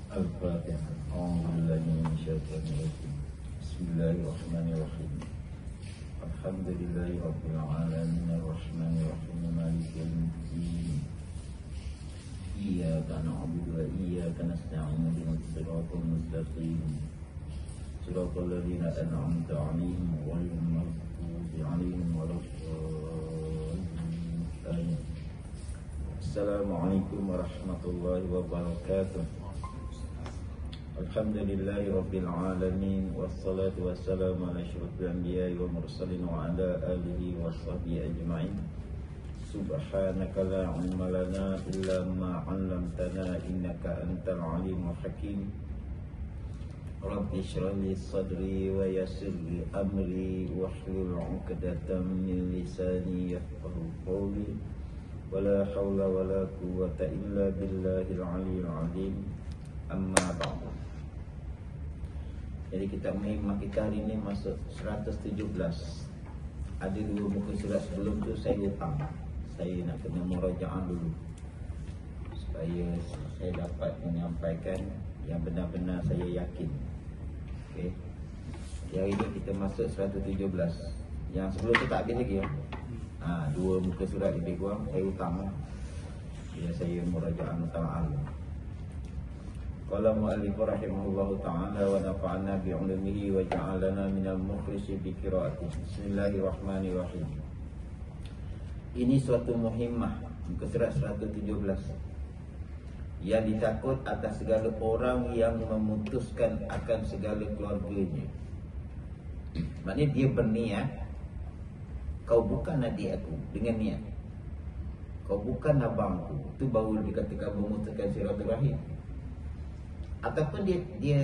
Al-Fatihah. A'udzubillahi minasyaitonir rajim. Bismillahirrahmanirrahim. Alhamdulillahi rabbil alamin arrahmanir rahim maliki yaumiddin. Iyyaka na'budu wa iyyaka nasta'in ihdinas siratal mustaqim. Siratal ladzina an'amta 'alaihim ghairil maghdubi 'alaihim waladdallin. Assalamualaikum warahmatullahi wabarakatuh. Alhamdulillahi rabbil alamin. Wassalatu wassalamu ala asyrafil anbiya'i wal mursalin wa ala alihi wa sahbihi ajma'in. Subhanaka la ilma lana illa ma 'allamtana innaka antal alimul hakim. Rabbi shrah li sadri wa yassir li amri wahlul 'uqdatam min lisani yafqahu qawli. Wala haula wala quwwata illa billahil aliyyil azim. Amma ba'du. Jadi kita menghimah kita hari ini masuk 117. Ada dua muka surat sebelum tu saya hutang. Saya nak kena murajaah dulu supaya saya dapat menyampaikan yang benar-benar saya yakin. Okey. Hari ini kita masuk 117. Yang sebelum tu tak habis lagi ya. Dua muka surat lebih kurang saya hutang. Ya, saya murajaah mutalaah. Qala mu'allif rahimahullahu ta'ala wa nafa'ana bi'ulumihi wa ja'alana minal mukhlisi bi qiraatih. Bismillahirrahmanirrahim. Ini suatu muhimmah, muka surat 117. Yang ditakut atas segala orang yang memutuskan akan segala keluarganya. Maknanya dia berniat, kau bukan adik aku, dengan niat kau bukan abangku, itu baru dikatakan memutuskan silaturahim. Ataupun dia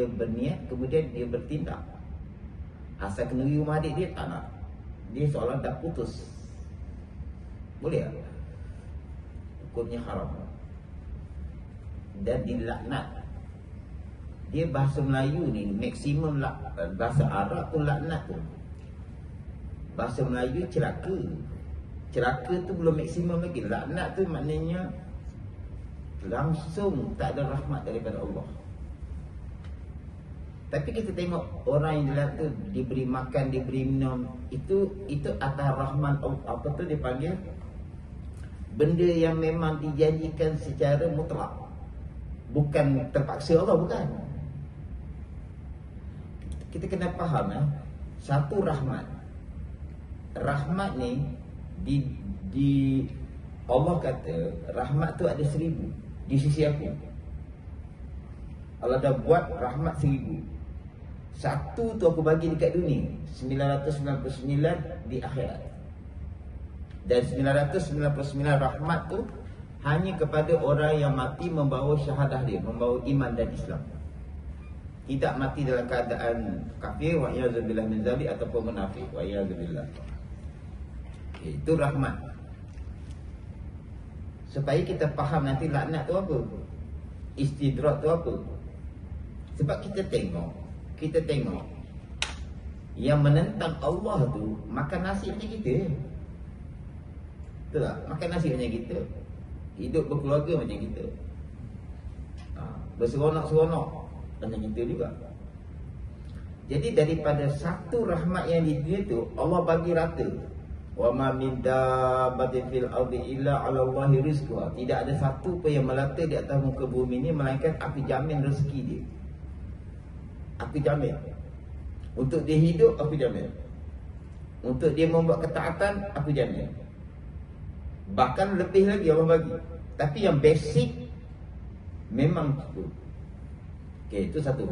berniat kemudian dia bertindak. Asal kena rumah adik dia tak nak. Dia seolah dah putus. Boleh tak? Hukumnya haram. Dan dilaknat. Dia bahasa Melayu ni maksimum bahasa Arab tu laknat tu. Bahasa Melayu celaka. Celaka tu belum maksimum lagi. Laknat tu maknanya langsung tak ada rahmat daripada Allah. Tapi kita tengok orang yang dalam tu diberi makan, diberi minum, itu atas rahmat Allah. Apa tu dia panggil? Benda yang memang dijanjikan secara mutlak. Bukan terpaksa Allah, bukan. Kita kena faham satu rahmat. Rahmat ni di Allah kata rahmat tu ada 1000 di sisi aku. Allah dah buat rahmat 1000. Satu tu aku bagi dekat dunia, 999 di akhirat. Dan 999 rahmat tu hanya kepada orang yang mati membawa syahadah dia, membawa iman dan Islam. Tidak mati dalam keadaan kafir, wa iyyazubillah min zalik, ataupun munafik, wa iyyazubillah. Itu rahmat. Supaya kita faham nanti laknat tu apa, istidrak tu apa. Sebab kita tengok yang menentang Allah tu makan nasi macam kita. Betul tak? Makan nasi macam kita, hidup berkeluarga macam kita, berseronok-seronok macam kita juga. Jadi daripada satu rahmat yang di dunia tu Allah bagi rata. Wa ma min dabbatin fil ardi illa 'ala Allahi rizquha. Tidak ada satu pun yang melata di atas muka bumi ni melainkan aku jamin rezeki dia. Aku jamin. Untuk dia hidup aku jamin. Untuk dia membuat ketaatan aku jamin. Bahkan lebih lagi Allah bagi. Tapi yang basic memang itu. Okey, itu satu.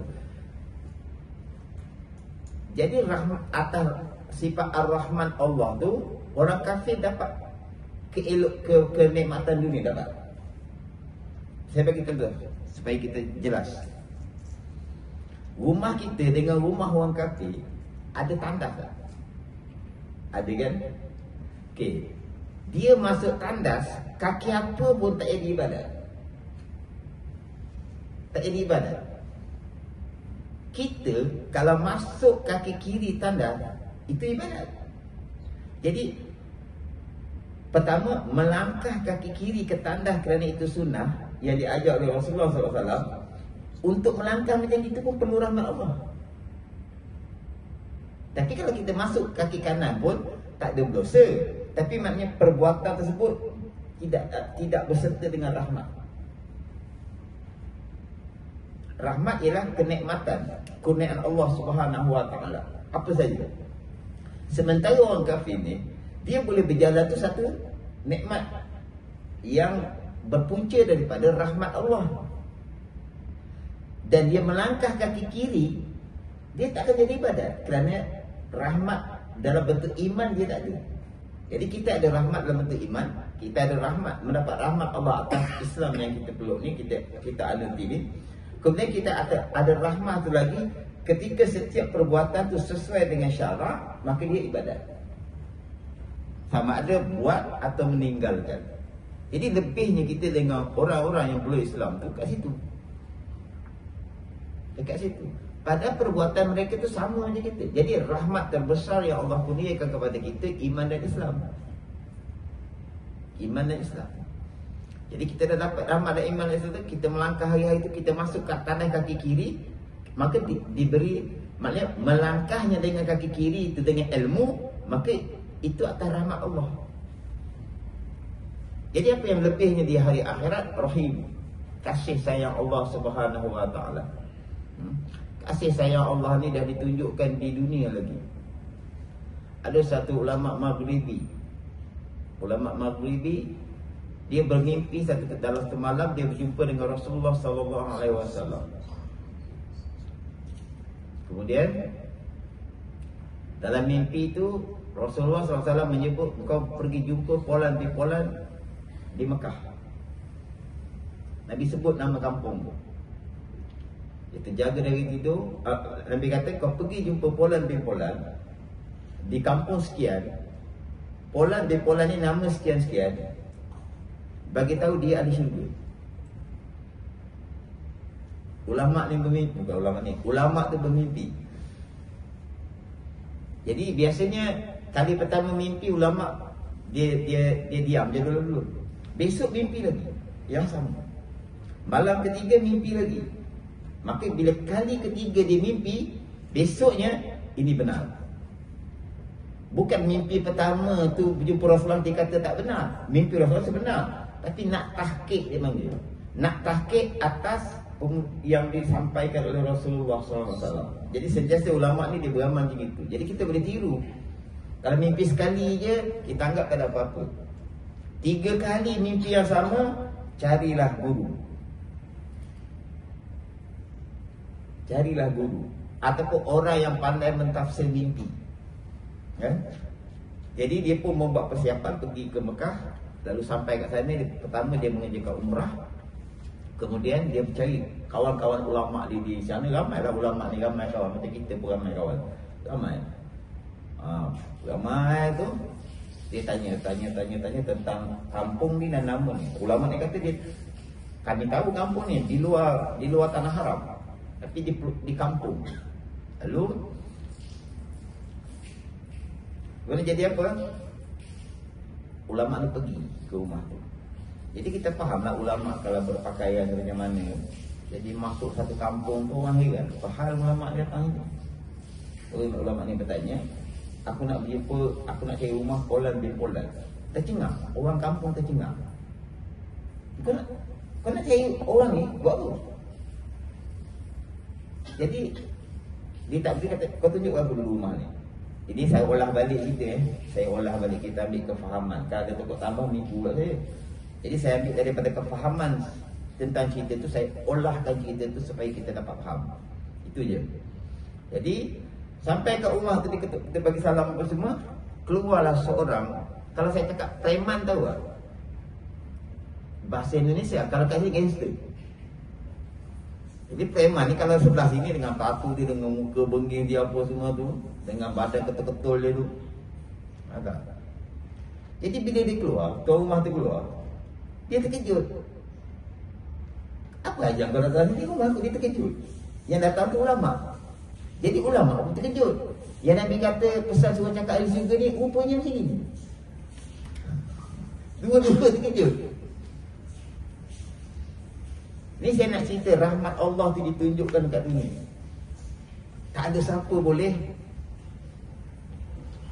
Jadi rahmat atas sifat ar-Rahman Allah tu, orang kafir dapat kenikmatan dunia dapat. Saya bagi contoh supaya kita jelas. Rumah kita dengan rumah orang kafir ada tandas tak? Ada kan? Okey. Dia masuk tandas, kaki apa pun tak jadi ibadat. Tak jadi ibadat. Kita kalau masuk kaki kiri tandas, itu ibadat. Jadi pertama, melangkah kaki kiri ke tandas kerana itu sunnah, yang diajar oleh Rasulullah SAW, untuk melangkah macam itu pun perlu rahmat Allah. Tapi kalau kita masuk kaki kanan pun tak ada berdosa. Tapi maknanya perbuatan tersebut tidak berserta dengan rahmat. Rahmat ialah kenikmatan, kurniaan Allah Subhanahu Wa Taala. Apa saja. Sementara orang kafir ni, dia boleh berjalan tu satu nikmat yang berpunca daripada rahmat Allah. Dan dia melangkah kaki kiri, dia tak akan jadi ibadat kerana rahmat dalam bentuk iman dia tak ada. Jadi kita ada rahmat dalam bentuk iman, kita ada rahmat, mendapat rahmat Allah atas Islam yang kita peluk ni, kita anut ini. Kemudian kita ada rahmat tu lagi ketika setiap perbuatan tu sesuai dengan syarak, maka dia ibadat. Sama ada buat atau meninggalkan. Jadi lebihnya kita dengan orang-orang yang peluk Islam tu kat situ. Dekat situ. Padahal perbuatan mereka tu sama macam kita. Jadi rahmat terbesar yang Allah kurniakan kepada kita, iman dan Islam. Iman dan Islam. Jadi kita dah dapat rahmat dan iman dan Islam tu, kita melangkah hari-hari tu, kita masuk kat tanah kaki kiri, maka diberi, maknanya melangkahnya dengan kaki kiri itu dengan ilmu, maka itu atas rahmat Allah. Jadi apa yang lebihnya di hari akhirat? Rahim, kasih sayang Allah Subhanahu Wa Taala. Kasih sayang Allah ni dah ditunjukkan di dunia lagi. Ada satu ulama Maghribi. Ulama Maghribi, dia bermimpi dalam semalam dia berjumpa dengan Rasulullah sallallahu alaihi wasallam. Kemudian dalam mimpi itu Rasulullah SAW menyebut, kau pergi jumpa Polan bin Polan di Mekah. Nabi sebut nama kampung tu. Dia terjaga dari tidur. Nabi kata, kau pergi jumpa Polan bin Polan di kampung sekian. Polan bin Polan ni nama sekian-sekian. Bagi tahu dia ahli syurga. Ulama ni bermimpi. Bukan ulama tu bermimpi. Jadi biasanya kali pertama mimpi ulama dia diam, dia dulu. Besok mimpi lagi yang sama. Malam ketiga mimpi lagi. Maka bila kali ketiga dia mimpi, besoknya ini benar. Bukan mimpi pertama tu berjumpa Rasulullah dia kata tak benar. Mimpi Rasulullah sebenar, tapi nak tahqiq dia panggil. Nak tahqiq atas yang disampaikan oleh Rasulullah SAW. Jadi sentiasa ulama ni dia beramal macam itu. Jadi kita boleh tiru. Kalau mimpi sekali je, kita anggap tak ada apa-apa. 3 kali mimpi yang sama, carilah guru. Carilah guru ataupun orang yang pandai mentafsir mimpi. Jadi dia pun membuat persiapan pergi ke Mekah. Lalu sampai kat sana, pertama dia mengerjakan umrah. Kemudian dia mencari kawan-kawan ulama di sana. Ramailah ulama ni, ramai kawan. Macam kita pun ramai kawan. Ramai. Ramai tu dia tanya tentang kampung ni dan nama ni. Ulama ni kata dia, kami tahu kampung ni di luar tanah haram, tapi di kampung. Lalu boleh jadi apa? Ulama ni pergi ke rumah tu. Jadi kita fahamlah ulama kalau berpakaian macam mana. Jadi masuk satu kampung tu orang heran, apa hal ulama ni datang ni? Ulama ni bertanya, aku nak cari rumah Polan bin Polan. Tercengang, orang kampung tercengang. Kau nak cari orang ni buat apa? Jadi dia tak boleh kata, kau tunjuk aku dulu rumah ni. Jadi saya olah balik kita Saya olah balik, kita ambil kefahaman. Kalau ada pokok tambah nipu kat saya. Jadi saya ambil daripada kefahaman tentang cerita tu, saya olahkan cerita tu supaya kita dapat faham. Itu je. Jadi sampai kat rumah tu kita bagi salam apa semua, keluarlah seorang. Kalau saya cakap preman, tahu tak? Bahasa Indonesia, kalau kat sini gangster. Jadi preman ni kalau sebelah sini dengan tatu dia, dengan muka bengging dia apa semua tu, dengan badan ketul-ketul dia tu. Agak. Jadi bila dia keluar, tuan rumah tu keluar, dia terkejut. Apa aja kau datang sini rumah aku, dia terkejut. Yang datang tu ulama. Jadi ulama pun terkejut. Yang Nabi kata pesan suruh cakap ahli syurga ni rupanya macam ni. Dua-dua terkejut. Ni saya nak cerita rahmat Allah tu ditunjukkan kat dunia. Tak ada siapa boleh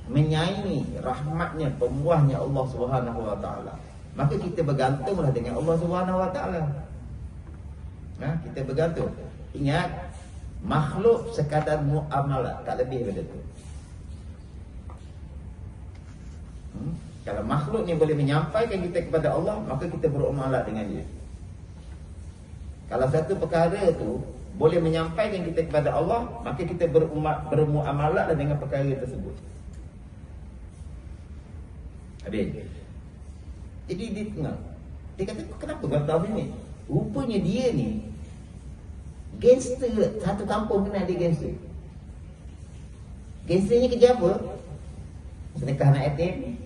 menyaingi rahmatnya, pembuahnya Allah Subhanahu Wa Taala. Maka kita bergantunglah dengan Allah Subhanahu Wa Taala. Kita bergantung. Ingat, makhluk sekadar muamalah, tak lebih daripada itu. Kalau makhluk ni boleh menyampaikan kita kepada Allah, maka kita bermuamalah dengan dia. Kalau satu perkara tu boleh menyampaikan kita kepada Allah, maka kita bermuamalah dengan perkara tersebut. Habis. Jadi dia tengah, dia kata, kenapa kau tahu ni? Rupanya dia ni gangster. Satu kampung kena ada gangster. Gangsternya kerja apa? Sedekah anak yatim.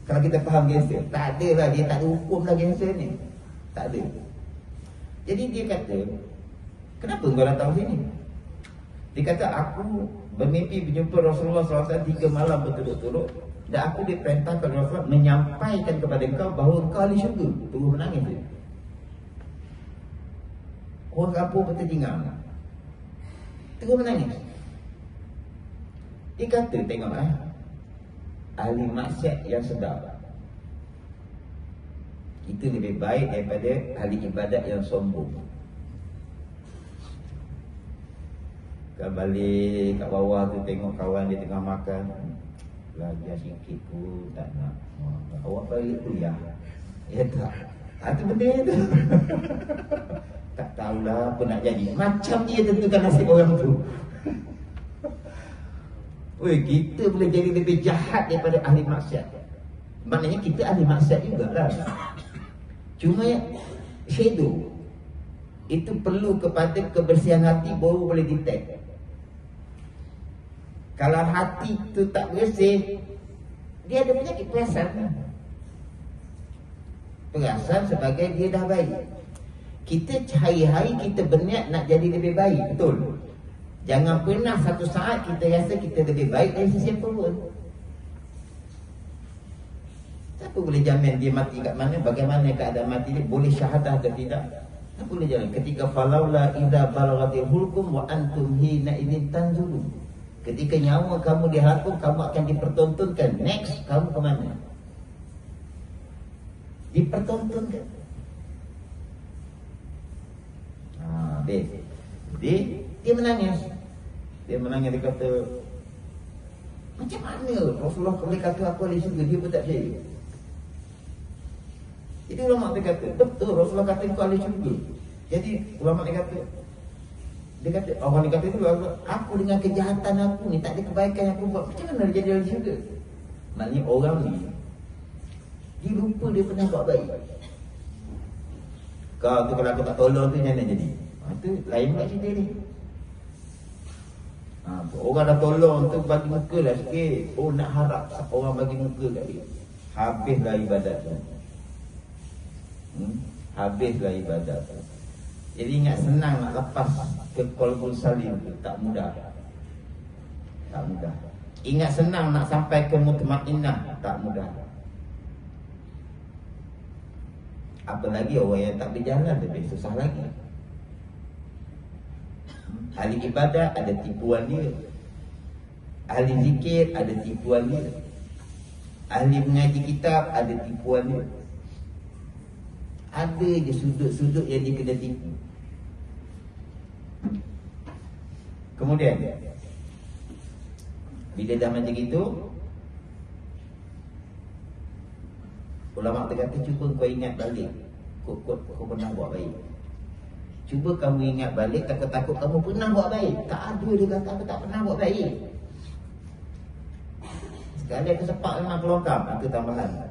Kalau kita faham gangster, tak ada lah, dia tak ada hukum lah gangster ni. Tak ada. Jadi dia kata, kenapa kau datang sini? Dia kata, aku bermimpi berjumpa Rasulullah SAW 3 malam berturut-turut, dan aku diperintahkan Rasulullah menyampaikan kepada engkau bahawa engkau ahli syurga. Terus menangis dia. Orang kampung berterjingang, terus menangis. Dia kata, tengok ahli maksiat yang sedap itu lebih baik daripada ahli ibadat yang sombong. Kau balik kat bawah tu, tengok kawan dia tengah makan, belajar sikit pun tak nak. Awak balik kuliah. Ya tak? Itu benda tu. Tak tahulah apa nak jadi. Macam dia tentukan nasib orang tu. Weh, kita boleh jadi lebih jahat daripada ahli maksiat. Maknanya kita ahli maksiat jugalah. Cuma shadow itu perlu kepada kebersihan hati baru boleh detect. Kalau hati tu tak bersih, dia ada penyakit perasan. Perasan sebagai dia dah baik. Kita hari-hari kita berniat nak jadi lebih baik, betul? Jangan pernah satu saat kita rasa kita lebih baik dari sesiapa pun. Siapa boleh jamin dia mati kat mana, bagaimana keadaan mati dia, boleh syahadah ke tidak? Tak boleh jamin. Ketika falaula idza balaghatil hulqum wa antum hina idzin tanzurun. Ketika nyawa kamu dihakum, kamu akan dipertontonkan. Next, kamu ke mana? Dipertontonkan. Dia menangis. Dia menangis, dia kata, macam mana Rasulullah boleh kata aku ahli syurga, dia pun tak percaya. Jadi ulama dia kata, betul Rasulullah kata kau ahli syurga. Jadi ulama dia kata, orang dia kata itu, aku dengan kejahatan aku ni, tak ada kebaikan yang aku buat, macam mana dia jadi ahli syurga? Maknanya orang ni, dia lupa dia pernah buat baik. Kau tu kalau aku tak tolong tu, macam mana jadi? Itu lain pula cerita ni. Orang dah tolong tu, bagi muka lah sikit. Oh, nak harap orang bagi muka kat dia. Habislah ibadat tu. Habislah ibadat tu. Jadi ingat, senang nak lepas ke qalbul salim tu, tak mudah. Tak mudah. Ingat senang nak sampai ke mutmainnah, tak mudah. Apalagi orang yang tak berjalan, lebih susah lagi. Ahli ibadat ada tipuan dia, ahli zikir ada tipuan dia, ahli mengaji kitab ada tipuan dia. Ada je sudut-sudut yang dia kena tipu. Kemudian bila dah macam itu, ulama kata, cuba kau ingat balik kau pernah buat baik. Cuba kamu ingat balik, takut-takut kamu pernah buat baik. Tak ada dia kata aku tak pernah buat baik. Sekali aku sepak memang kelongkam, aku tambahan.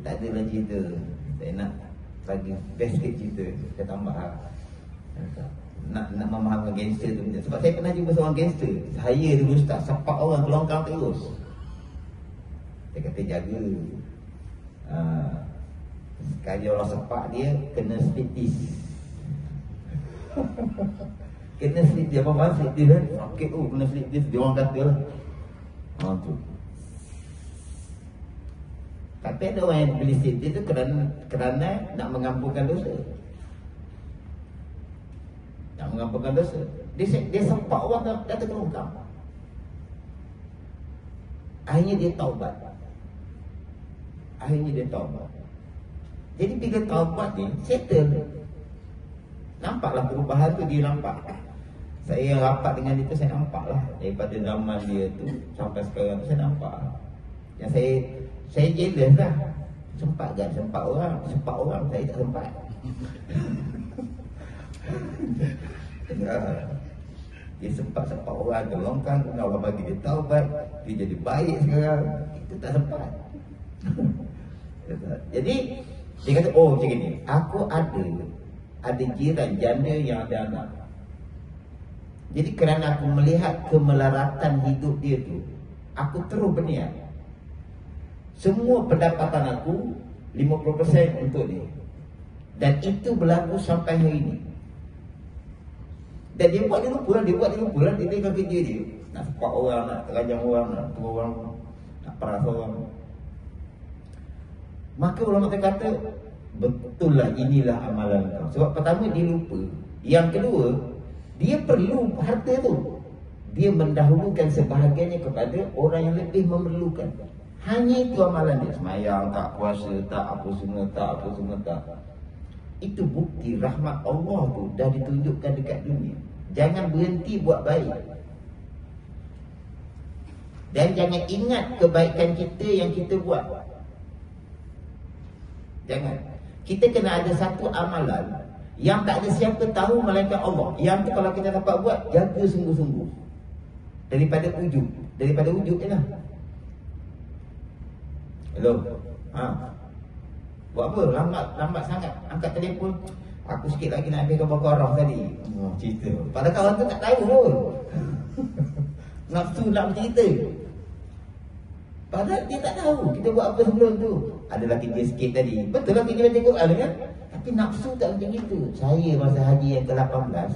Tak ada lah cerita. Saya nak bagi best cerita, saya tambah. Nak memahamkan gangster tu. Sebab saya pernah jumpa seorang gangster. Saya dulu ustaz, sepak orang kelongkam terus. Saya kata jaga. Sekali orang sepak dia, kena split piece. Kena slip dia, apa-apa slip dia kan. Okey, kena slip dia, dia orang kata lah. Tu. Tapi ada orang yang beli slip dia tu kerana nak mengampunkan dosa. mengampungkan dosa. Dia sempat orang datang ke longkang. Akhirnya dia taubat. Jadi bila taubat ni settle. Nampaklah perubahan tu, dia nampak. Saya rapat dengan dia tu, saya nampak lah. Daripada zaman dia tu sampai sekarang tu saya nampak. Yang saya jealous lah. Sempat orang saya tak sempat. Dia sempat orang tolongkan, Allah bagi dia taubat, dia jadi baik sekarang. Itu tak sempat. Jadi dia kata, oh macam ni, aku ada jiran janda yang ada anak. Jadi kerana aku melihat kemelaratan hidup dia tu, aku terus berniat, semua pendapatan aku 50% untuk dia. Dan itu berlaku sampai hari ini. Dan dia buat dia lupa lah. Dia tinggal kerja dia, nak sepak orang, nak terajang orang, nak turun orang, nak peras orang. Maka ulama kata, betul lah, inilah amalan kau. Sebab pertama dia lupa. Yang kedua, dia perlu harta tu. Dia mendahulukan sebahagiannya kepada orang yang lebih memerlukan. Hanya itu amalan dia. Semayang tak, puasa tak, apa semua tak. Itu bukti rahmat Allah tu dah ditunjukkan dekat dunia. Jangan berhenti buat baik. Dan jangan ingat kebaikan kita yang kita buat. Jangan. Kita kena ada satu amalan yang tak ada siapa tahu melainkan Allah. Yang tu kalau kita dapat buat, jaga sungguh-sungguh. Daripada ujub je lah. Hello. Buat apa? Lambat sangat. Angkat telefon. Aku sikit lagi nak ambil gambar korang tadi. Cerita. Padahal kawan tu tak tahu pun. Nafsu nak bercerita. Padahal dia tak tahu kita buat apa sebelum tu. Adalah kerja sikit tadi. Betul lah kerja baca Quran kan? Tapi nafsu tak macam itu. Saya masa haji yang ke-18,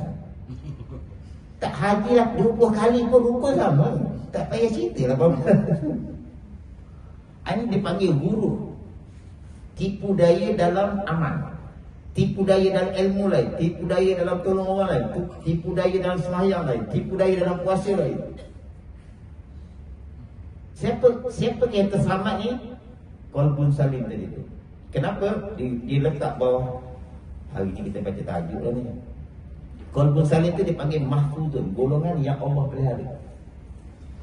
tak haji lah 20 kali pun rupa sama. Tak payah cerita 18. Ini dipanggil guru. Tipu daya dalam amal, tipu daya dalam ilmu lain, tipu daya dalam tolong orang lain, tipu daya dalam sembahyang lain, tipu daya dalam puasa lain. Siapa yang terselamat ni? Qalbun salim tadi tu. Kenapa? Dia letak bawah. Hari ni kita baca tajuk lah ni. Qalbun salim tu dipanggil mahfuzun, golongan yang Allah pelihara.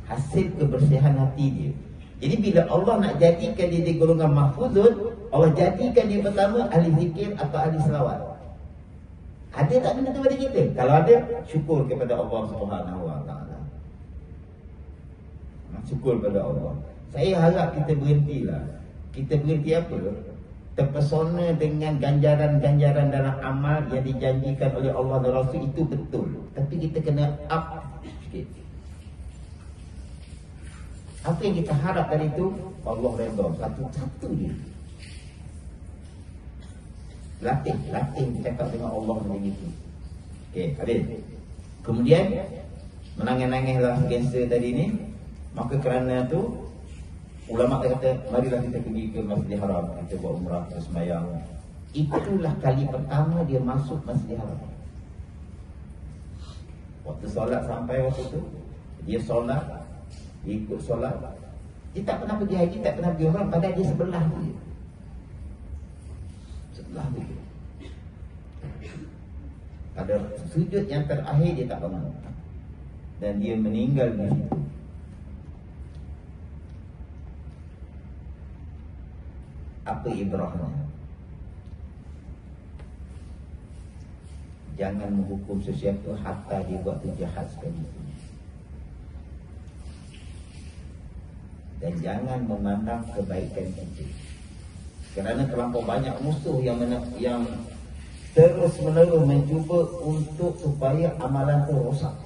Hasil kebersihan hati dia. Jadi bila Allah nak jadikan dia di golongan mahfuzun, Allah jadikan dia pertama ahli zikir atau ahli selawat. Ada tak benda tu pada kita? Kalau ada, syukur kepada Allah Subhanahu Wa Taala. Syukur kepada Allah. Saya harap kita berhentilah. Kita berhenti apa? Terpesona dengan ganjaran-ganjaran dalam amal yang dijanjikan oleh Allah dan Rasul, itu betul. Tapi kita kena up sikit. Apa yang kita harap tadi itu, Allah redha satu-satu dia. Latih cakap dengan Allah macam itu. Okey, habis. Kemudian menangis-nangislah kanser tadi ni. Maka kerana tu ulama kata, marilah kita pergi ke Masjidil Haram, kita buat umrah, kita sembahyang. Itulah kali pertama dia masuk Masjidil Haram. Waktu solat sampai waktu tu, dia solat, dia ikut solat. Dia tak pernah pergi haji, tak pernah pergi umrah, padahal dia sebelah dia. Sebelah dia. Pada sujud yang terakhir dia tak bangun. Dan dia meninggal di situ. Apa ibrahnya? Jangan menghukum sesuatu hatta dia buat tu jahat sekali. Dan jangan memandang kebaikan kita. Kerana terlampau banyak musuh yang terus menerus mencuba untuk supaya amalan itu rosak.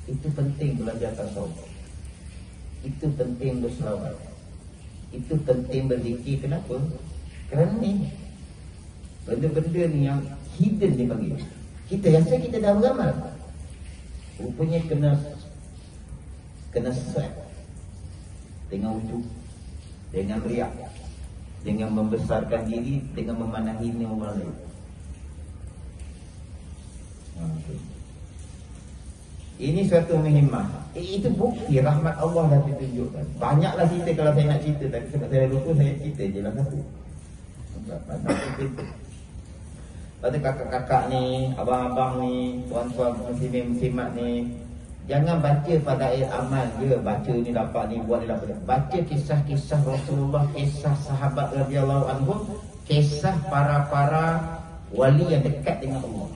Itu penting belajar tasawuf. Itu penting berselawat. Itu penting berzikir. Kenapa? Kerana ni benda-benda ni yang hidden dia panggil. Kita rasa kita dah beramal, rupanya kena sweat dengan wujud, dengan riak. dengan membesarkan diri, dengan memandang hina orang lain. Ini suatu muhimmah. Itu bukti rahmat Allah dah ditunjukkan. Banyaklah cerita kalau saya nak cerita, tapi sebab saya lupa, saya cerita je lah satu. Pada kakak-kakak ni, abang-abang ni, tuan-tuan muslimin-muslimat ni, jangan baca pada ayat amal je. Baca ni dapat ni, buat ni dapat. Baca kisah-kisah Rasulullah, kisah sahabat radhiyallahu anhum, kisah para-para wali yang dekat dengan Allah.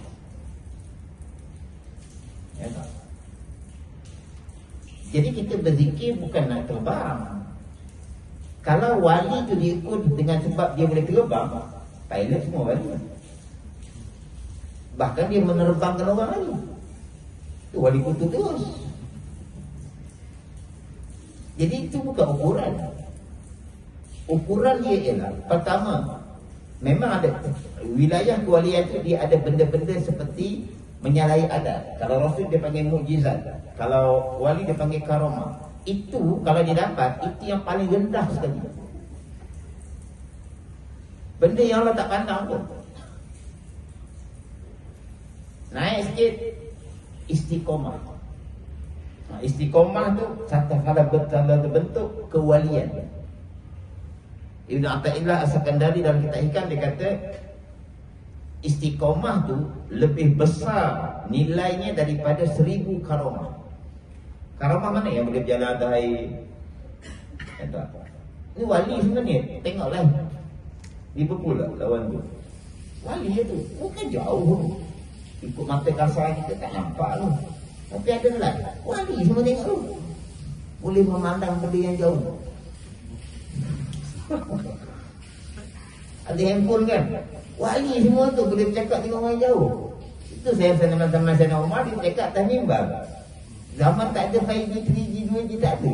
Ya tak? Jadi kita berzikir bukan nak terbang. Kalau wali tu diikut dengan sebab dia boleh terbang, pilot semua wali. Bahkan dia menerbangkan orang lagi. Itu wali kutu terus. Jadi itu bukan ukuran. Ukuran dia ialah, pertama, memang ada wilayah kewalian itu, dia ada benda-benda seperti menyalahi adat. Kalau Rasul dia panggil mukjizat, kalau wali dia panggil karamah. Itu kalau dia dapat, itu yang paling rendah sekali. Benda yang Allah tak pandang pun. Naik sikit, istiqomah. Istiqomah tu satu kala berbentuk kewalian. Ibn Athaillah As-Sakandari dalam kitab Hikam dia kata, istiqomah tu lebih besar nilainya daripada 1000 karamah. Karamah mana yang boleh berjalan atas air? Ini wali sebenarnya. Tengoklah Liverpool lah lawan tu. Wali tu bukan jauh. Ikut mata kasar kita tak nampak tu. Tapi ada lah wali semua tengok. Boleh memandang benda yang jauh. Ada handphone kan? Wali semua tu boleh bercakap dengan orang jauh. Itu saya sama-sama Sayyidina Umar, dia cakap atas mimbar. Zaman tak ada 5G, 3G, 2G tak ada.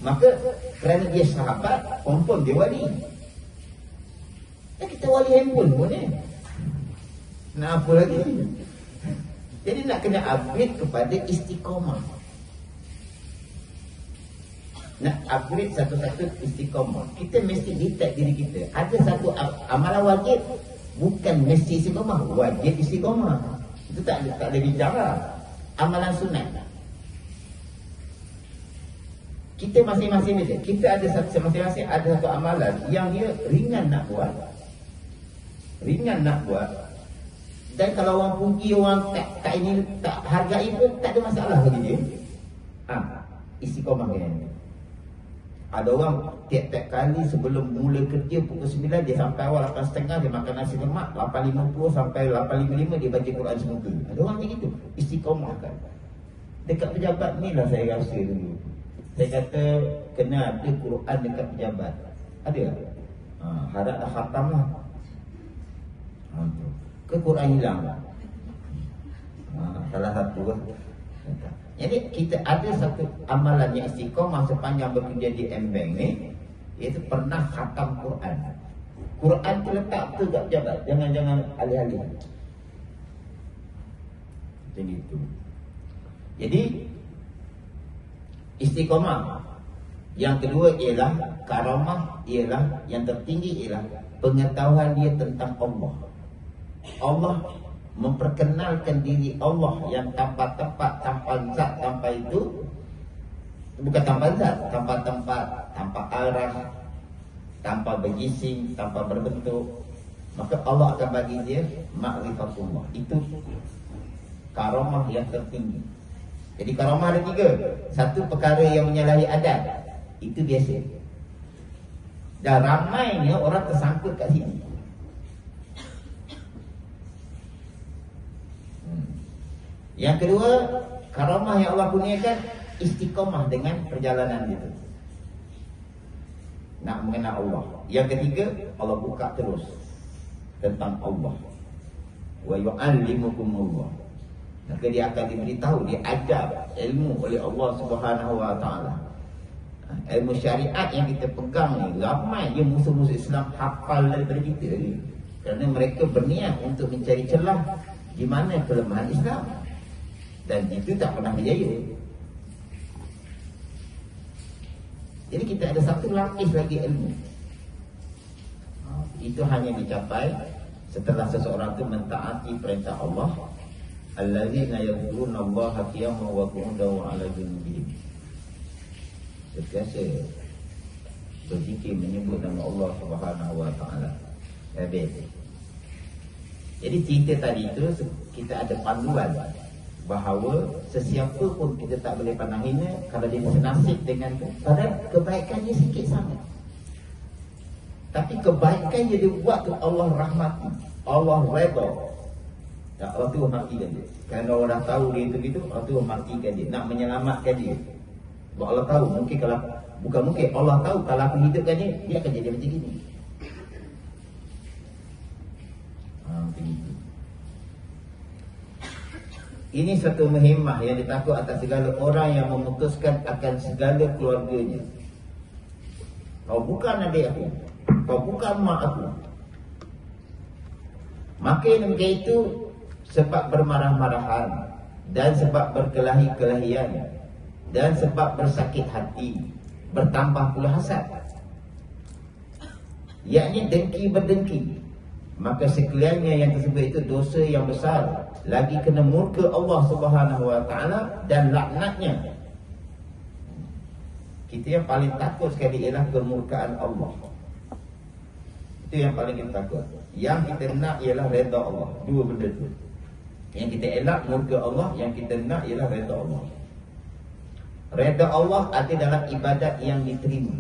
Maka kerana dia sahabat, confirm dia wali. Kita wali handphone pun nak apa lagi? Jadi nak kena upgrade kepada istiqomah. Nak upgrade satu-satu istiqomah. Kita mesti detect diri kita. Ada satu amalan wajib, bukan mesti istiqomah, wajib istiqomah. Itu tak ada bicara. Amalan sunat, kita masing-masing beza. Kita ada satu, masing-masing ada satu amalan yang dia ringan nak buat. Ringan nak buat. Dan kalau orang puji, orang tak ini, tak hargai pun tak ada masalah bagi dia. Istiqomah kan. Ada orang tiap-tiap kali sebelum mula kerja pukul 9, dia sampai awal 8.30 dia makan nasi lemak, 8.50 sampai 8.55 dia baca Quran seminggu. Ada orang macam itu. Istiqomah kan. Dekat pejabat ni lah saya rasa dulu. Saya kata kena ada Quran dekat pejabat. Ada tak? Harap dah khatam lah. Ke Quran hilang. Salah satu lah. Jadi kita ada satu amalan yang istiqomah sepanjang bekerja di M-Bank ni, iaitu pernah khatam Quran. Quran tu letak tu kat pejabat. Jangan alih-alih. Macam itu. Jadi istiqomah. Yang kedua ialah karamah, ialah yang tertinggi ialah pengetahuan dia tentang Allah. Allah memperkenalkan diri Allah yang tanpa tempat, tanpa zat, tanpa itu. Bukan tanpa zat, tanpa tempat, tanpa arah, tanpa berjising, tanpa berbentuk. Maka Allah akan bagi dia ma'rifatullah. Itu karamah yang tertinggi. Jadi karamah ada 3. Satu, perkara yang menyalahi adat. Itu biasa. Dan ramainya orang tersangkut kat sini. Yang kedua, karamah yang Allah kurniakan istiqomah dengan perjalanan itu. Nak mengenal Allah. Yang ketiga, Allah buka terus tentang Allah. Wa yu'allimukumullah. Maka dia akan diberitahu, diajar ilmu oleh Allah Subhanahu wa taala. Ilmu syariat yang kita pegang ni, ramai je musuh-musuh Islam hafal daripada kita ni. Kerana mereka berniat untuk mencari celah di mana kelemahan Islam. Dan itu tak pernah berjaya. Jadi kita ada satu lapis lagi ilmu. itu hanya dicapai setelah seseorang itu mentaati perintah Allah. Allazina yadhkuruna Allaha qiyaman wa qu'udan wa 'ala junubihim. Sentiasa berzikir menyebut nama Allah Subhanahu wa taala. Habis. Jadi cerita tadi itu kita ada panduan bahawa sesiapa pun kita tak boleh pandang hina kalau dia senasib dengan padahal kebaikannya sikit sangat. Tapi kebaikan yang dia buat tu Allah rahmati, Allah redha. Tak, Allah tu matikan dia. Kerana orang dah tahu dia itu gitu, Allah tu matikan dia, nak menyelamatkan dia. Sebab Allah tahu, mungkin kalau bukan mungkin, Allah tahu kalau aku hidupkan dia, dia akan jadi macam gini. Macam itu. Ini satu muhimmah yang ditakut atas segala orang yang memutuskan akan segala keluarganya. Kau bukan adik aku, kau bukan mak aku. Maka yang itu sebab bermarah-marahan, dan sebab berkelahi-kelahian, dan sebab bersakit hati, bertambah pula hasad, yakni dengki berdengki. Maka sekaliannya yang tersebut itu dosa yang besar, lagi kena murka Allah Subhanahu wa taala dan laknatnya. Kita yang paling takut sekali ialah kemurkaan Allah. Itu yang paling kita takut. Yang kita nak ialah redha Allah. Dua benda tu. Yang kita elak murka Allah, yang kita nak ialah redha Allah. Redha Allah ada dalam ibadat yang diterima.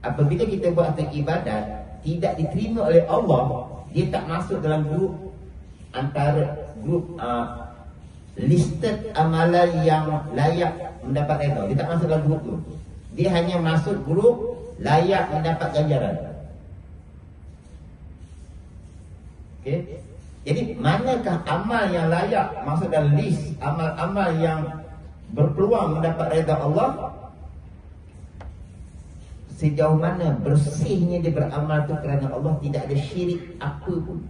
Apabila kita buat satu ibadat tidak diterima oleh Allah, dia tak masuk dalam grup antara grup listed amalan yang layak mendapat redha. Dia tak masuk dalam grup tu. Dia hanya masuk grup layak mendapat ganjaran. Okey. Jadi manakah amal yang layak masuk dalam list amal-amal yang berpeluang mendapat redha Allah? Sejauh mana bersihnya dia beramal tu kerana Allah, tidak ada syirik apa pun.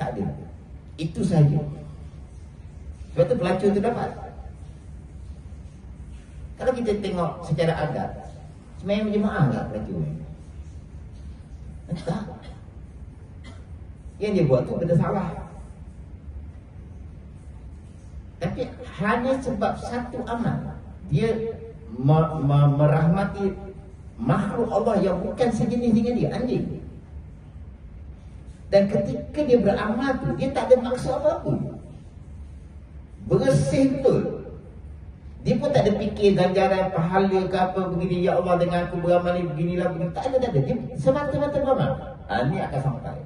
Tak ada. Itu sahaja. Sebab tu pelacur tu dapat. Kalau kita tengok secara adat, sembahyang berjemaah tak pelacur ni? Tak. Yang dia buat tu benda salah. Tapi hanya sebab satu amal, dia merahmati makhluk Allah yang bukan sejenis dengan dia, anjing. Dan ketika dia beramal tu, dia tak ada maksud apa-apa. Bersih betul. Dia pun tak ada fikir ganjaran pahala ke apa begini, ya Allah dengan aku beramal ni beginilah begini. Tak ada. Dia semata-mata beramal. Ini akan sampai.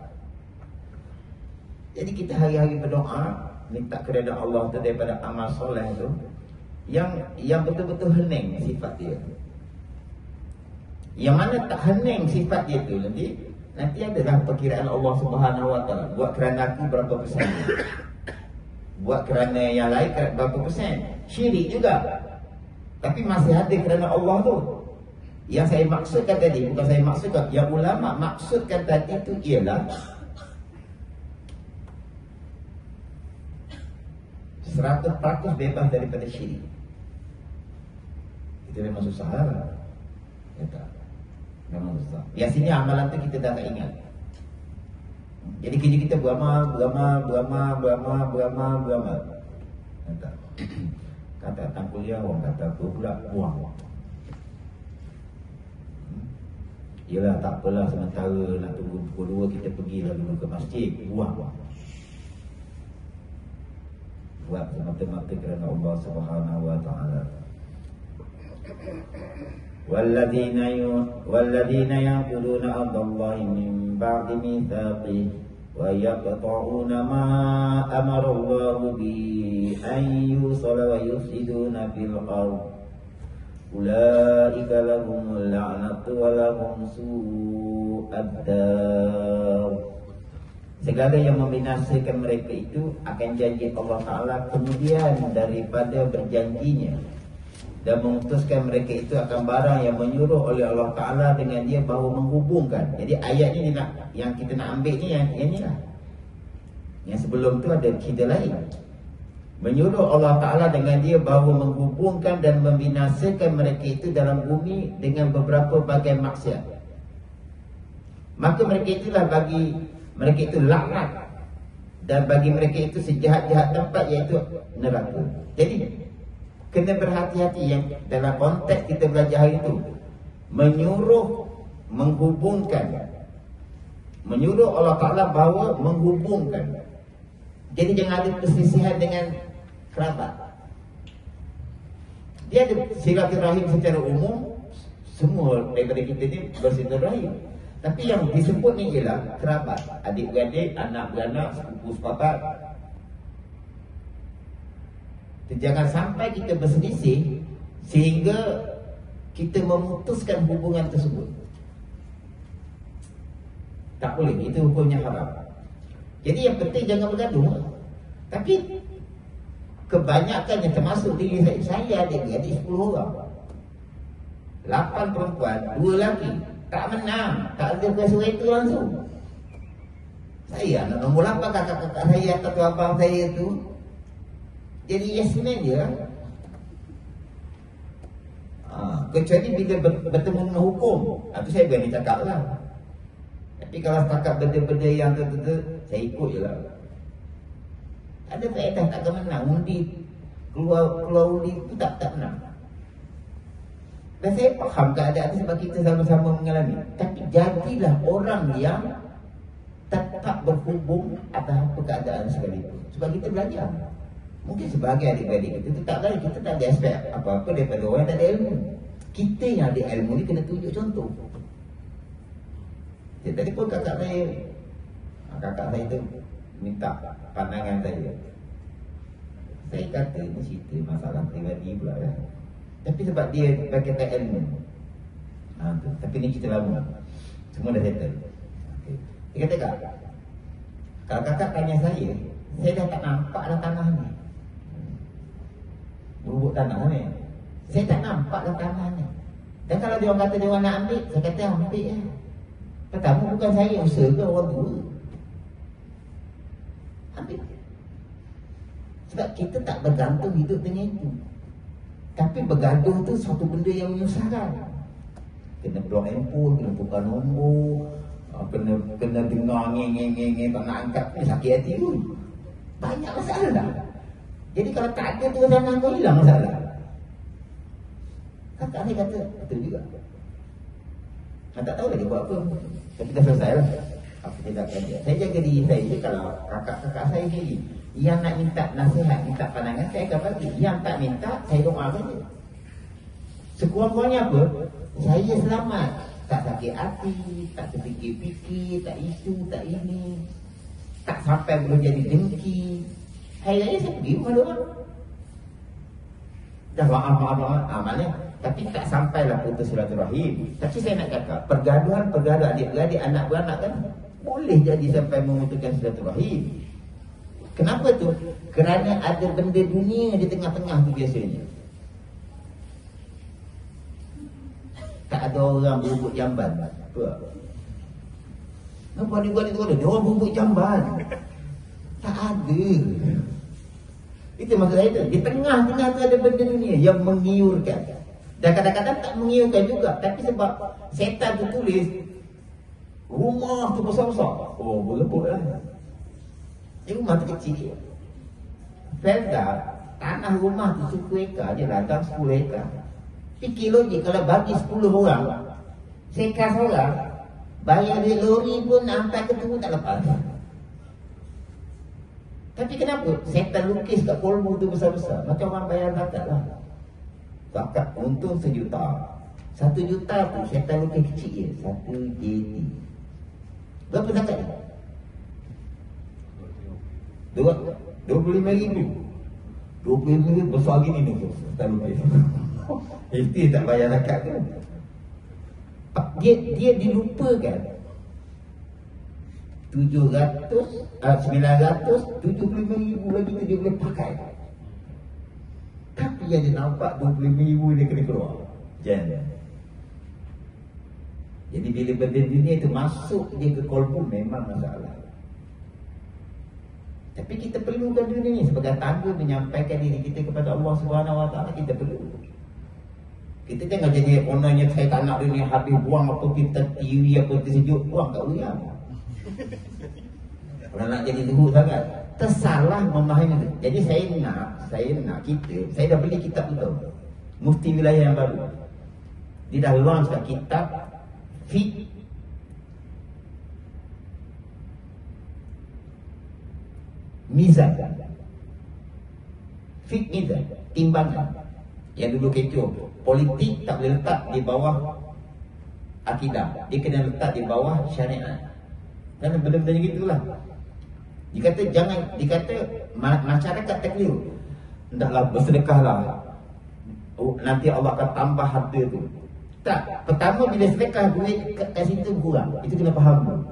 Jadi kita hari-hari berdoa, minta keredaan Allah tu daripada amal soleh tu, yang betul-betul hening sifat dia. Yang mana tak hening sifat dia tu, nanti adalah perkiraan Allah Subhanahu wa taala. Buat kerana aku berapa persen, buat kerana yang lain berapa persen. Syirik juga, tapi masih ada kerana Allah tu. Yang saya maksudkan tadi, bukan saya maksudkan, yang ulama maksudkan tadi tu ialah 100% bebas daripada syirik. Kita memang susah lah. Ya tak? Memang susah. Yang sini amalan tu kita dah tak ingat. Jadi kerja kita beramal. Ya tak? Kata datang kuliah, orang kata apa pula, buang. Yelah tak apalah, sementara nak tunggu pukul 2 kita pergilah dulu ke masjid, buang. Buat semata-mata kerana Allah Subhanahu wa taala. Walladzina yanquduna ahdallahi min ba'di mitsaqihi wa yaqta'una ma amara Allahu bi an yusala wa yufsiduna fil ardh. Ulaika lahumul la'natu wa lahum su'ad dar. Segala yang membinasakan mereka itu akan janji Allah Ta'ala kemudian daripada berjanjinya, dan memutuskan mereka itu akan barang yang menyuruh oleh Allah Ta'ala dengan dia bahawa menghubungkan. Jadi ayat ini yang kita nak ambil ni yang ni lah. Yang sebelum tu ada cerita lain. Menyuruh Allah Ta'ala dengan dia bahawa menghubungkan dan membinasakan mereka itu dalam bumi dengan beberapa bagai maksiat. maka mereka itulah bagi mereka itu laknat, dan bagi mereka itu sejahat-jahat tempat, iaitu neraka. Jadi kena berhati-hati yang dalam konteks kita belajar hari itu, menyuruh menghubungkan, menyuruh Allah Ta'ala bahawa menghubungkan. Jadi jangan ada persisihan dengan kerabat. Dia ada silaturahim secara umum, semua daripada kita ni bersilaturahim. Tapi yang disebut ni ialah kerabat, adik-beradik, anak-beranak, sepupu sepakat. Jangan sampai kita berselisih sehingga kita memutuskan hubungan tersebut. Tak boleh, itu hukumnya haram. Jadi yang penting jangan bergaduh. Tapi kebanyakan yang termasuk diri saya adik-beradik 10 orang, 8 perempuan, 2 lelaki. Tak menang, tak ada kuasa itu langsung. Saya anak nombor 8, kakak-kakak saya atau abang saya tu jadi yes man dia. Kecuali bila bertemu dengan hukum, itu saya berani cakap lah. Tapi kalau setakat benda-benda yang tu saya ikut je lah. Ada faedah tak menang, undi keluar undi tu tak menang. Dan saya faham keadaan itu sebab kita sama-sama mengalami. Tapi jadilah orang yang tetap berhubung atas apa keadaan sekalipun. Sebab kita belajar. Mungkin sebagai adik-adik kita tak ada, kita tak ada aspek apa-apa daripada orang yang tak ada ilmu. Kita yang ada ilmu ni kena tunjuk contoh. Tadi pun kakak saya tu minta pandangan saya. Saya kata ni cerita masalah pribadi pula kan. Tapi sebab dia pakai ilmu. Tapi ni kita lama. Semua dah settle. Okay. Dia kata, Kak, kalau kakak tanya saya dah tak nampak dah tanah ni. Bubuk tanah ni. Saya tak nampak dah tanah ni. Dan kalau dia orang kata dia orang nak ambil, saya kata ambil lah. Pertama bukan saya yang usaha ke orang tua. Ambil. Sebab kita tak bergantung hidup dengan itu. Tapi bergaduh tu satu benda yang menyusahkan. Kena block handphone, kena tukar nombor, kena dengar ngeng, tak nak angkat, sakit hati pun. Banyak masalah. Jadi kalau tak ada tu sana kau hilang masalah. Kakak ni kata, betul juga. Tak tahu lah dia buat apa. Tapi dah selesai lah. Apa tindakan dia. Saya jaga diri saya, kalau kakak-kakak saya sendiri yang nak minta nasihat, minta pandangan, saya akan bagi. Yang tak minta, saya doakan dia. Sekurang-kurangnya apa? Saya selamat. Tak sakit hati, tak terfikir-fikir, tak isu, tak ini. Tak sampai boleh jadi dengki. Hari raya saya pergi rumah orang. Dah maaf, amalnya. Tapi tak sampailah putus silaturahim. Tapi saya nak kata, pergaduhan adik-beradik, anak beranak kan boleh jadi sampai memutuskan silaturahim. Kenapa tu? Kerana ada benda dunia di tengah-tengah tu biasanya. Tak ada orang berebut jamban. Apa? Nampak dia buat itu ada? Dia orang berebut jamban. Tak ada. Itu maksud saya tu. Di tengah-tengah tu ada benda dunia yang mengiurkan. Dan kadang-kadang tak mengiurkan juga. Tapi sebab setan tu tulis rumah tu besar-besar. Oh, berebut lah. Rumah tu kecil. Felda, tanah rumah tu 10 ekar, dia ladang 10 ekar. Fikir logik, kalau bagi 10 orang, sekas orang, bayar duit lori pun hantar ke tunggu tak lepas. Tapi kenapa? Setan lukis kat kolbu tu besar-besar. Macam orang bayar zakat lah. Zakat untung 1 juta. 1 juta tu setan lukis kecil je. 1 JT. Berapa zakat ni? 25,000. 25,000 besar gini ni tu. Tak lukis. Itu tak bayar zakat kan? Dia dilupakan. 975,000 lagi tu dia boleh pakai. Tapi yang dia nampak 25,000 dia kena keluar. Jangan. Jadi bila benda dunia itu masuk dia ke kolbu memang masalah. Tapi kita perlukan dunia ni sebagai tanda menyampaikan diri kita kepada Allah SWT. Kita perlu. Kita jangan jadi kononnya saya tak nak dunia habis buang apa kita TV apa tersejuk buang kat uyang. Kalau nak jadi zuhud sangat tersalah memahami itu. Jadi saya nak kita, saya dah beli kitab itu Mufti Wilayah yang baru. Dia dah launch kat kitab Fiqh Mizan. Fiqh Mizan, timbangan. Yang dulu kecoh, politik tak boleh letak di bawah akidah, dia kena letak di bawah syariat. Kan benda-benda gitulah. Dikata masyarakat terkeliru. Hendaklah bersedekahlah. Oh, nanti Allah akan tambah harta tu. Tak, pertama bila sedekah duit kat situ kurang. Itu kena faham dulu.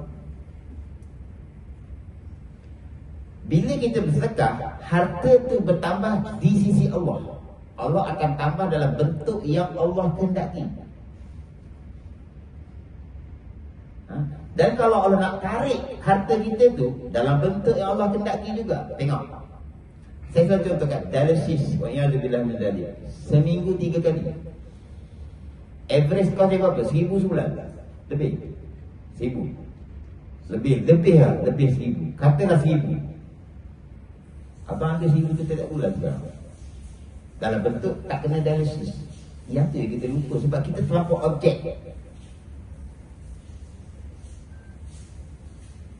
Bila kita bersedekah, harta tu bertambah di sisi Allah. Allah akan tambah dalam bentuk yang Allah kehendaki. Dan kalau Allah nak tarik harta kita tu dalam bentuk yang Allah kehendaki juga. Tengok. Saya selalu contohkan dialisis, wa'iyadzubillah min dzalik. Seminggu 3 kali. Average cost dia berapa? 1,000 sebulan. Lebih. 1,000. Lebih lah, lebih 1,000. Katalah 1,000. Abang ada 1,000 tu tak bulan sekarang. Dalam bentuk tak kena dialisis. Yang tu yang kita lupa sebab kita terlampau objek.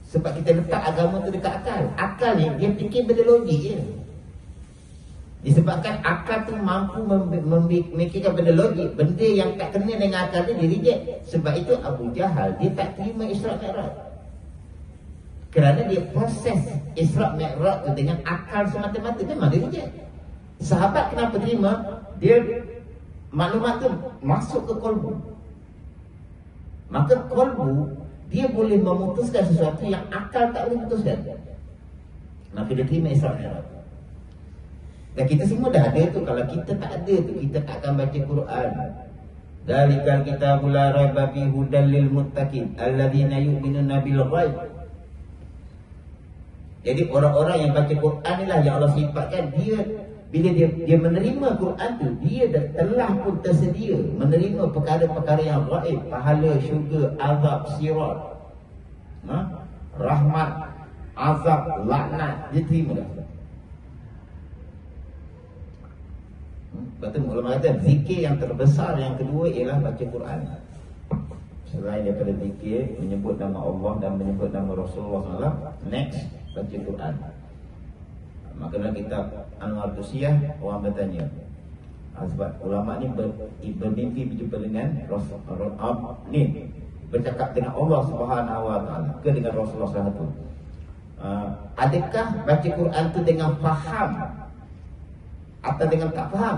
Sebab kita letak agama tu dekat akal. Akal ni dia fikir benda logik je. Disebabkan akal tu mampu memikirkan benda logik, benda yang tak kena dengan akal dia reject. Sebab itu Abu Jahal dia tak terima Isra' Mi'raj. Kerana dia proses Isra' Mi'raj tu dengan akal semata-mata, memang dia reject. Sahabat kenapa terima? Dia maklumat tu masuk ke kolbu. Maka kolbu dia boleh memutuskan sesuatu yang akal tak boleh memutuskan. Maka dia terima Isra' Mi'raj. Dan kita semua dah ada tu. Kalau kita tak ada tu, kita tak akan baca Quran. Dalikal kitabul la raiba fihi hudal lil muttaqin alladzina yu'minuna bil ghaib. Jadi orang-orang yang baca Quran inilah yang Allah sifatkan dia. Bila dia menerima Quran tu, dia telah pun tersedia menerima perkara-perkara yang gaib, pahala, syurga, azab, sirat, rahmat, azab, laknat, dia terima dah. Betul, ulama kata zikir yang terbesar yang kedua ialah baca Quran. Selain daripada zikir menyebut nama Allah dan menyebut nama Rasulullah SAW, next baca Quran. Maka dalam kitab Anwar Tusiyah orang bertanya, sebab ulama ni bermimpi berjumpa dengan Rasulullah ni, bercakap dengan Allah Subhanahu Wa Taala ke dengan Rasulullah SAW. Adakah baca Quran tu dengan faham atau dengan tak faham?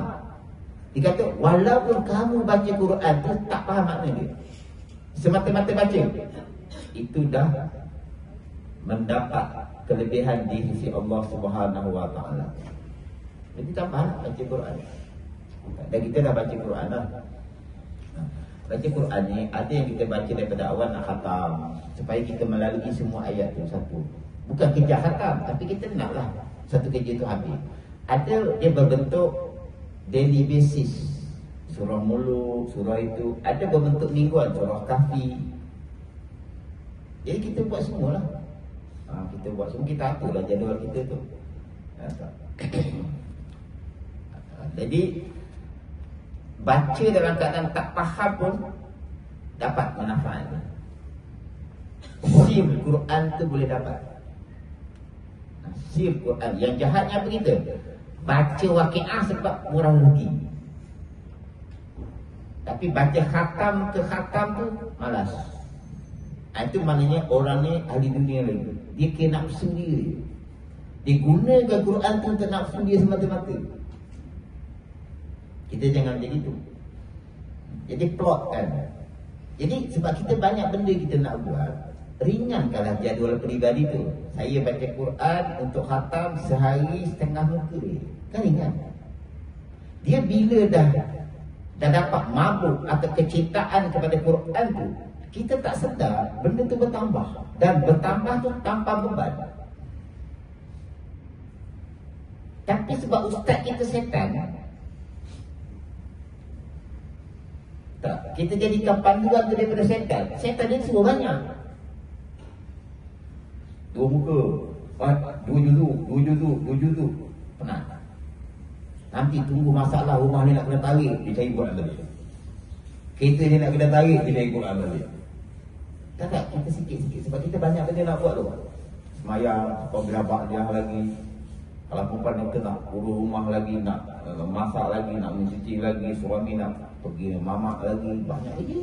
Dia kata walaupun kamu baca Quran tu tak faham makna dia, semata-mata baca, itu dah mendapat kelebihan di sisi Allah Subhanahu Wa Taala. Jadi tak faham baca Quran. Dan kita dah baca Quran dah. Baca Quran ni ada yang kita baca daripada awal nak khatam, supaya kita melalui semua ayat tu satu. Bukan kejar khatam, tapi kita naklah satu kerja tu habis. Ada dia berbentuk daily basis, surah Muluk, surah itu. Ada berbentuk mingguan, surah Kahfi. Jadi kita buat semualah. Kita buat semua, kita aturlah jadual kita tu. Jadi baca dalam keadaan tak faham pun dapat manfaat. Sir Quran tu boleh dapat. Sir Quran. Yang jahatnya apa kita? Baca waqiah sebab murah rezeki. Tapi baca khatam ke khatam tu malas. Itu maknanya orang ni ahli dunia lagi. Dia kena nafsu dia. Dia gunakan Quran tu untuk nafsu dia semata-mata. Kita jangan macam itu. Jadi plot kan. Jadi sebab kita banyak benda kita nak buat, ringankanlah jadual peribadi tu. Saya baca Quran untuk khatam sehari setengah muka. Kan ringan. Dia bila dah dapat mabuk atau kecintaan kepada Quran tu, kita tak sedar benda tu bertambah. Dan bertambah tu tanpa beban. Tapi sebab ustaz kita setan, Tak, kita jadikan panduan tu daripada setan. Setan dia suruh banyak. 2 muka, 2 juzuk. Penat. Nanti tunggu masalah rumah ni nak kena tarik, dia cari Quran balik. Kereta ni nak kena tarik, dia cari Quran balik. Tak, kita sikit-sikit. Sebab kita banyak benda nak buat tu. Semayang, kau berabak dia lagi. Kalau perempuan kita nak urus rumah lagi, nak masak lagi, nak mencuci lagi, suami nak pergi mamak lagi, banyak lagi.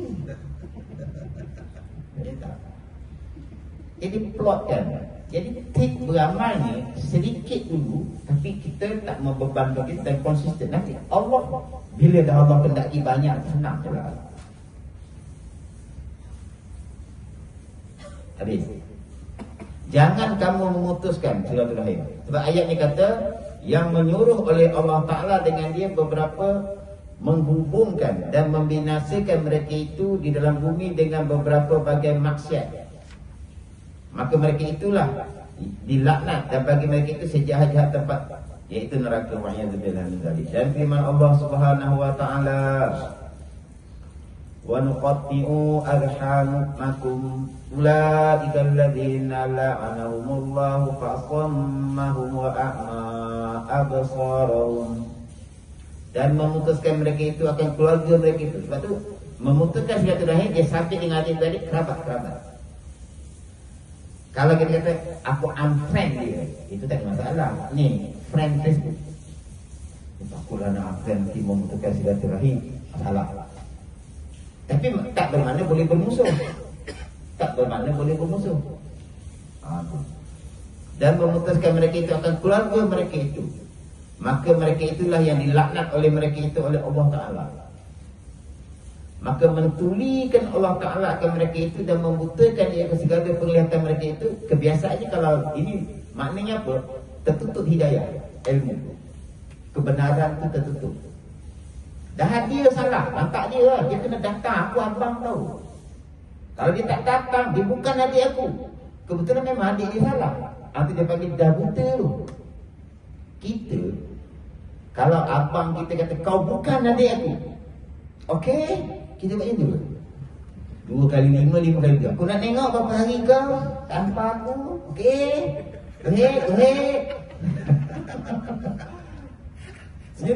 Jadi plotkan. Jadi tip beramal ni sedikit dulu, tapi kita tak membebankan kita dan konsisten. Nanti Allah, bila dah Allah kendaki banyak, senang je lah. Habis. Jangan kamu memutuskan silaturahim. Sebab ayat ni kata yang menyuruh oleh Allah Ta'ala dengan dia beberapa menghubungkan dan membinasakan mereka itu di dalam bumi dengan beberapa bagai maksiat. Maka mereka itulah dilaknat dan bagi mereka itu sejahat-jahat tempat, iaitu neraka wa'iyadzubillah min dzalik. Dan firman Allah Subhanahu wa Ta'ala, wa nuqatti'u arhamakum ulaika alladzina la'anahumullahu fa'asammahum wa a'ma absarahum. Dan memutuskan mereka itu akan keluarga mereka itu. Sebab tu memutuskan silaturahim dia sampai dengan adik-adik kerabat. Kalau kita kata aku unfriend dia, itu tak ada masalah. Ni friend Facebook. Aku lah nak unfriend nanti memutuskan silaturahim, masalah. Tapi tak bermakna boleh bermusuh. Dan memutuskan mereka itu akan keluarga mereka itu. Maka mereka itulah yang dilaknat oleh mereka itu oleh Allah Ta'ala. Maka mentulikan Allah Ta'ala akan mereka itu dan membutakan dia ke segala penglihatan mereka itu. Kebiasaannya kalau ini maknanya apa? Tertutup hidayah, ilmu. Kebenaran itu tertutup. Dah dia salah, lantak dia lah. Dia kena datang, aku abang tahu. Kalau dia tak datang, dia bukan adik aku. Kebetulan memang adik dia salah. Nanti dia panggil dah buta tu. Kita, kalau abang kita kata kau bukan adik aku, okey, kita buat macam tu. 2 kali 5, 5 kali 3. Aku nak tengok berapa hari kau tanpa aku. Okey. Macam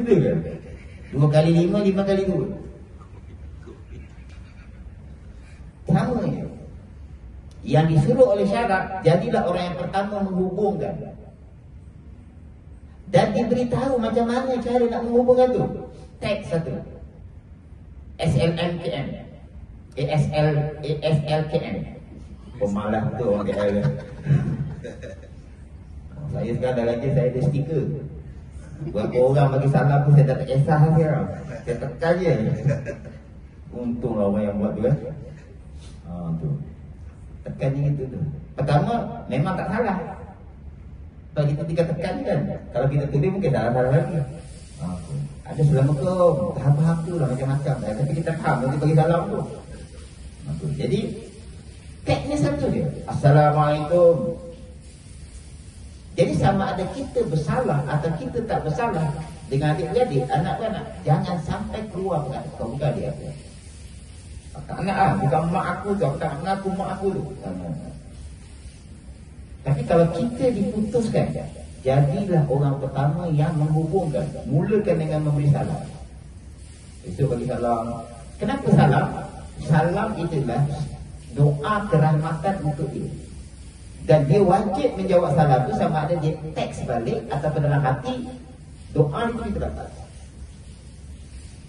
tu kan? 2 kali 5, 5 kali 2. Sama je. Yang disuruh oleh syarat, jadilah orang yang pertama menghubungkan. Dan diberitahu macam mana cara nak menghubungkan tu. Teks satu. SLMKM. ASLKM. Pemalas tu orang KL. Saya sekarang lagi saya ada stiker. Berapa orang bagi salam pun saya tak kisah dia. Saya tekan je. Untunglah orang yang buat tu kan. Tu. Tekan je gitu tu. Pertama memang tak salah. Kalau kita tiga tekan kan. Kalau kita tulis mungkin salah-salah lagi. Ada Assalamualaikum, tahap-tahap tu lah macam-macam. Tapi kita faham nanti bagi salam tu. Jadi teknya satu dia. Assalamualaikum. Jadi sama ada kita bersalah atau kita tak bersalah dengan adik-adik, anak-anak, jangan sampai keluar kat kau bukan dia apa. Tak nak bukan mak aku tu, tak mengaku mak aku tu. Tapi kalau kita diputuskan, jadilah orang pertama yang menghubungkan. Mulakan dengan memberi salam. Itu bagi salam. Kenapa salam? Salam itulah doa kerahmatan untuk dia. Dan dia wajib menjawab salam itu sama ada dia teks balik ataupun dalam hati doa itu diterapkan.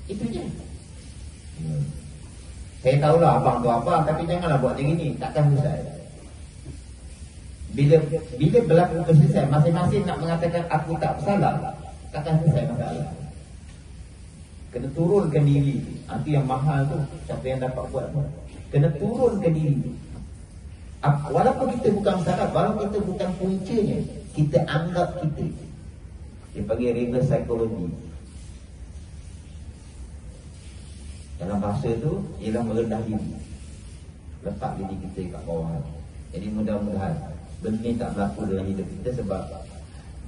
Itu je. Saya tahulah abang tu abang, tapi janganlah buat macam ni, takkan selesai. Bila berlaku selesai, masing-masing nak mengatakan aku tak bersalah, takkan selesai masalah. Kena turunkan diri. Nanti yang mahal tu siapa yang dapat buat. Kena turunkan diri. Walaupun kita bukan salah, walaupun kita bukan puncanya, kita anggap kita. Dia panggil reverse psychology. Dalam bahasa tu ialah merendah diri. Letak diri kita kat bawah. Jadi mudah-mudahan benda ni tak berlaku dalam hidup kita sebab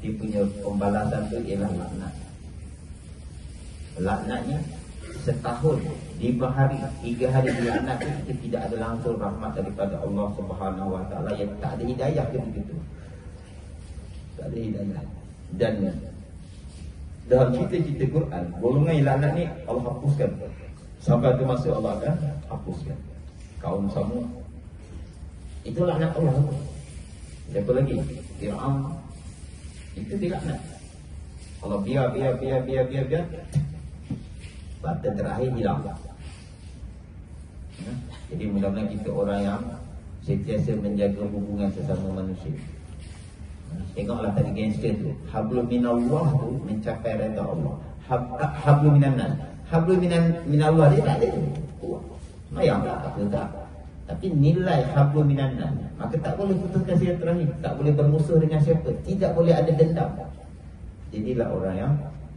dia punya pembalasan tu ialah laknat. Laknatnya setahun 5 hari 3 hari dilaknat, kita tidak ada langsung rahmat daripada Allah Subhanahu Wa Taala, yang tak ada hidayah ke begitu, tak ada hidayah. Dan dalam cerita-cerita Quran, golongan yang laknat ni Allah hapuskan. Sampai ke masa Allah akan hapuskan. Kaum Samud, itu laknat Allah. Siapa lagi? Fir'aun, itu dilaknat Allah. Biar batas terakhir hilang. Jadi mudah-mudahan kita orang yang sentiasa menjaga hubungan sesama manusia. Tengoklah tadi gangster tu, hablum minallah tu mencapai redha Allah. Hablum minannas, hablum minallah dia tak ada. Mayang tak tak. Tapi nilai hablum minannas, maka tak boleh putuskan silaturahim, tak boleh bermusuh dengan siapa, tidak boleh ada dendam. Jadilah orang yang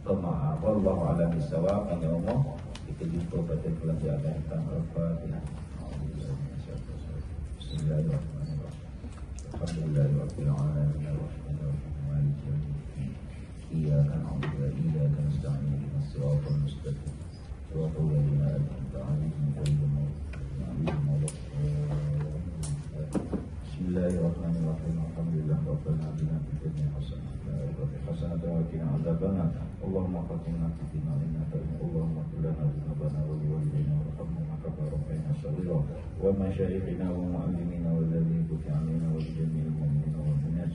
pemaaf. Wallahu a'lam bissawab. Hanya umum kita jumpa pada pelajaran tentang Al-Fatihah. Bismillahirrahmanirrahim. Alhamdulillahirabbil alamin. Iyyaka na'budu wa iyyaka nasta'in. Ihdinas siratal mustaqim. Siratal ladzina an'amta 'alaihim ghairil maghdubi 'alaihim waladdallin. Bismillahirrahmanirrahim. Alhamdulillah rabbil alamin. Fid-dunya hasanah حسنة وقنا عذاب النار اللهم اغفرنا فيما إنك اللهم اغفر لنا ذنوبنا ولوالدينا وارحمهما كما ربينا صغيرا ومشايخنا ومعلمينا والذين كتب علينا ولجميع المؤمنين والمؤمنات